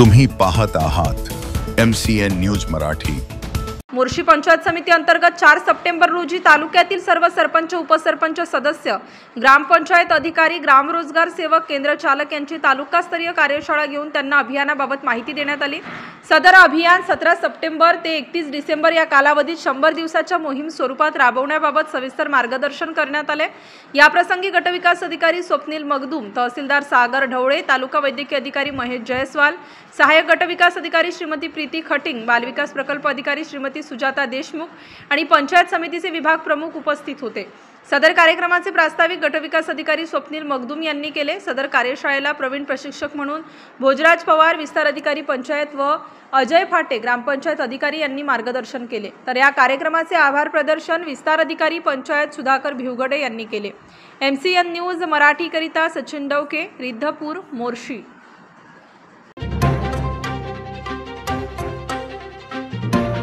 तुम्ही पाहत आहात MCN न्यूज मराठी। मोर्शी पंचायत समिती अंतर्गत 4 सप्टेंबर रोजी तालुक्यातील सर्व सरपंच, उपसरपंच, सदस्य, ग्रामपंचायत अधिकारी, ग्राम रोजगार सेवक, केंद्र चालक यांची तालुकास्तरीय कार्यशाळा घेऊन त्यांना अभियानाबाबत माहिती देण्यात आली। सदर अभियान 17 सप्टेंबर ते 31 डिसेंबर या कालावधीत 100 दिवसाच्या मोहीम स्वरूपात राबवण्याबाबत सविस्तर मार्गदर्शन करण्यात आले। या प्रसंगी गटविकास अधिकारी स्वप्नील मगदूम, तहसीलदार सागर ढवळे, तालुका वैद्यकीय अधिकारी महेश जयस्वाल, सहाय्यक गटविकास अधिकारी श्रीमती प्रीती खटिंग, बालविकास प्रकल्प अधिकारी श्रीमती सुजाता देशमुख आणि पंचायत समितीचे विभाग प्रमुख उपस्थित होते। सदर कार्यक्रमाचे प्रास्ताविक गटविकास अधिकारी स्वप्नील मगदूम यांनी केले। सदर कार्यशाळेला प्रवीण प्रशिक्षक म्हणून भोजराज पवार, विस्तार अधिकारी पंचायत व अजय फाटे, ग्रामपंचायत अधिकारी यांनी मार्गदर्शन केले। तर या कार्यक्रमाचे आभार प्रदर्शन विस्तार अधिकारी पंचायत सुधाकर भिवगडे यांनी केले। MCN न्यूज मराठी करिता सचिन डवके, रिद्धपूर, मोर्शी।